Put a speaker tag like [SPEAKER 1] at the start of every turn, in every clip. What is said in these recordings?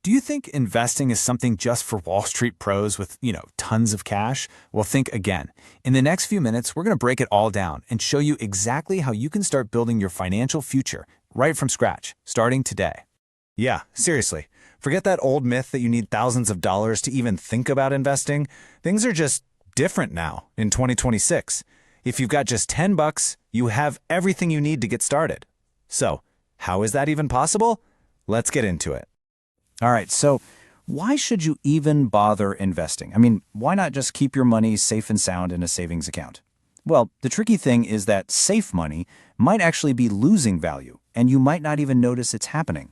[SPEAKER 1] Do you think investing is something just for Wall Street pros with, tons of cash? Well, think again. In the next few minutes, we're going to break it all down and show you exactly how you can start building your financial future right from scratch, starting today. Yeah, seriously. Forget that old myth that you need thousands of dollars to even think about investing. Things are just different now in 2026. If you've got just $10, you have everything you need to get started. So, how is that even possible? Let's get into it. All right, so why should you even bother investing? I mean, why not just keep your money safe and sound in a savings account? Well, the tricky thing is that safe money might actually be losing value, and you might not even notice it's happening.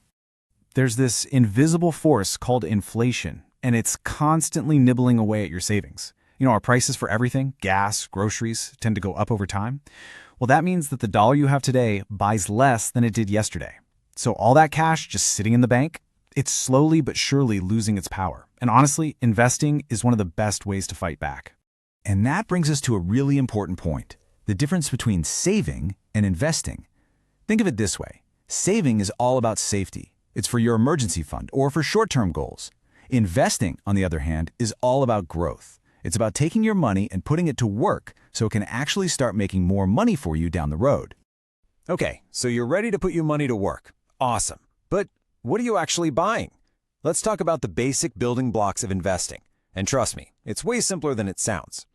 [SPEAKER 2] There's this invisible force called inflation, and it's constantly nibbling away at your savings. Our prices for everything, gas, groceries, tend to go up over time. Well, that means that the dollar you have today buys less than it did yesterday. So all that cash just sitting in the bank, it's slowly but surely losing its power. And honestly, investing is one of the best ways to fight back.
[SPEAKER 3] And that brings us to a really important point, the difference between saving and investing. Think of it this way. Saving is all about safety. It's for your emergency fund or for short-term goals. Investing, on the other hand, is all about growth. It's about taking your money and putting it to work so it can actually start making more money for you down the road.
[SPEAKER 4] Okay, so you're ready to put your money to work. Awesome. But what are you actually buying? Let's talk about the basic building blocks of investing. And trust me, it's way simpler than it sounds.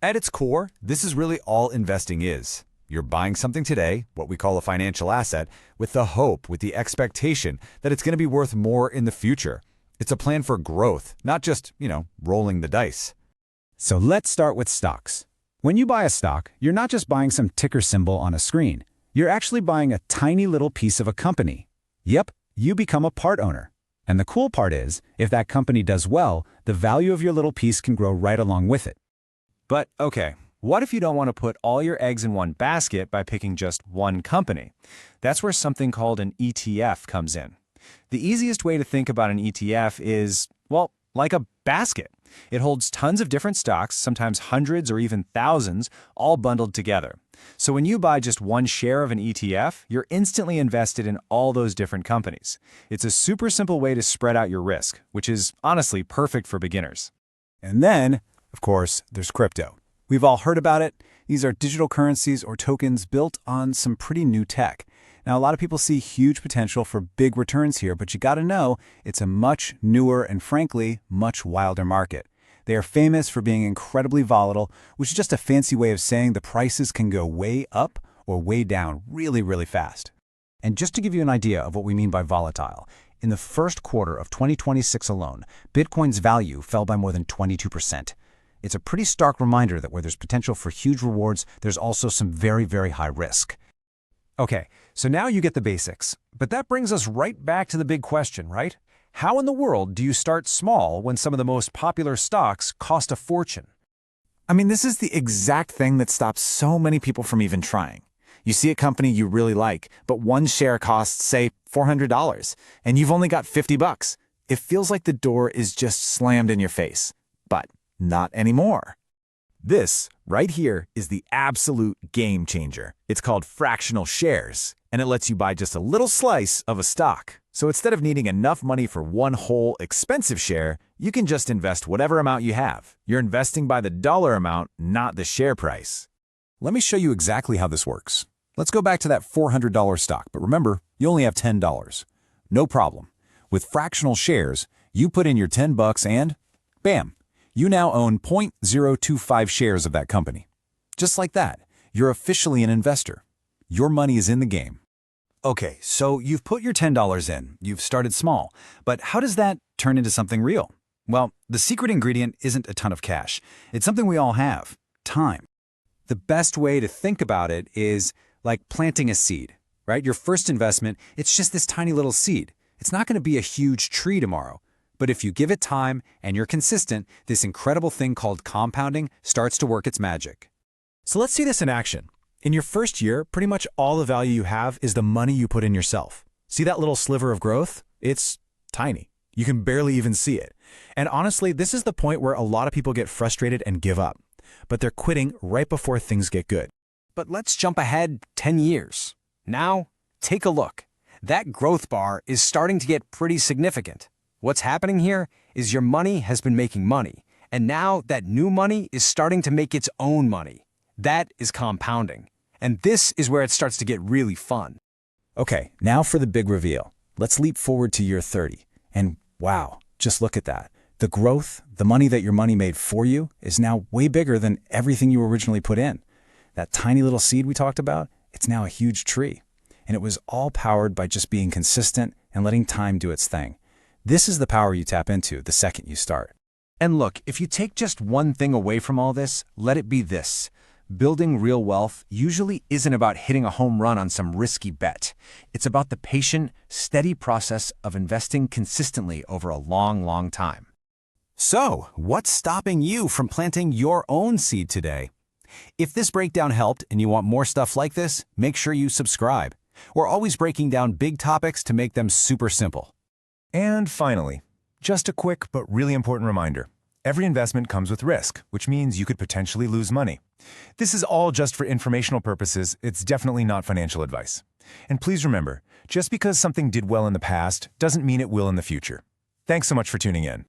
[SPEAKER 3] At its core, this is really all investing is. You're buying something today, what we call a financial asset, with the hope, with the expectation that it's going to be worth more in the future. It's a plan for growth, not just, rolling the dice.
[SPEAKER 5] So let's start with stocks. When you buy a stock, you're not just buying some ticker symbol on a screen. You're actually buying a tiny little piece of a company. Yep, you become a part owner. And the cool part is, if that company does well, the value of your little piece can grow right along with it.
[SPEAKER 4] But okay, what if you don't want to put all your eggs in one basket by picking just one company? That's where something called an ETF comes in. The easiest way to think about an ETF is, well, like a basket. It holds tons of different stocks, sometimes hundreds or even thousands, all bundled together. So when you buy just one share of an ETF, you're instantly invested in all those different companies. It's a super simple way to spread out your risk, which is honestly perfect for beginners.
[SPEAKER 5] And then, of course, there's crypto. We've all heard about it. These are digital currencies or tokens built on some pretty new tech. Now, a lot of people see huge potential for big returns here, but you gotta know it's a much newer and frankly, much wilder market. They are famous for being incredibly volatile, which is just a fancy way of saying the prices can go way up or way down really, really fast. And just to give you an idea of what we mean by volatile, in the first quarter of 2026 alone, Bitcoin's value fell by more than 22%. It's a pretty stark reminder that where there's potential for huge rewards, there's also some very, very high risk.
[SPEAKER 4] Okay, so now you get the basics. But that brings us right back to the big question, right? How in the world do you start small when some of the most popular stocks cost a fortune?
[SPEAKER 1] I mean, this is the exact thing that stops so many people from even trying. You see a company you really like, but one share costs, say, $400, and you've only got $50. It feels like the door is just slammed in your face. But not anymore.
[SPEAKER 3] This, right here, is the absolute game changer. It's called fractional shares, and it lets you buy just a little slice of a stock. So instead of needing enough money for one whole expensive share, you can just invest whatever amount you have. You're investing by the dollar amount, not the share price.
[SPEAKER 5] Let me show you exactly how this works. Let's go back to that $400 stock, but remember, you only have $10. No problem. With fractional shares, you put in your $10 and bam, you now own 0.025 shares of that company. Just like that, you're officially an investor. Your money is in the game. Okay, so you've put your $10 in, you've started small, but how does that turn into something real? Well, the secret ingredient isn't a ton of cash. It's something we all have, time. The best way to think about it is like planting a seed, right? Your first investment, it's just this tiny little seed. It's not going to be a huge tree tomorrow. But if you give it time and you're consistent, this incredible thing called compounding starts to work its magic.
[SPEAKER 1] So let's see this in action. In your first year, pretty much all the value you have is the money you put in yourself. See that little sliver of growth? It's tiny. You can barely even see it. And honestly, this is the point where a lot of people get frustrated and give up. But they're quitting right before things get good.
[SPEAKER 4] But let's jump ahead 10 years. Now, take a look. That growth bar is starting to get pretty significant. What's happening here is your money has been making money, and now that new money is starting to make its own money. That is compounding. And this is where it starts to get really fun.
[SPEAKER 3] Okay, now for the big reveal. Let's leap forward to year 30. And wow, just look at that. The growth, the money that your money made for you, is now way bigger than everything you originally put in. That tiny little seed we talked about, it's now a huge tree. And it was all powered by just being consistent and letting time do its thing. This is the power you tap into the second you start.
[SPEAKER 4] And look, if you take just one thing away from all this, let it be this. Building real wealth usually isn't about hitting a home run on some risky bet. It's about the patient, steady process of investing consistently over a long, long time.
[SPEAKER 3] So, what's stopping you from planting your own seed today? If this breakdown helped and you want more stuff like this, make sure you subscribe. We're always breaking down big topics to make them super simple.
[SPEAKER 5] And finally, just a quick but really important reminder. Every investment comes with risk, which means you could potentially lose money. This is all just for informational purposes. It's definitely not financial advice. And please remember, just because something did well in the past doesn't mean it will in the future. Thanks so much for tuning in.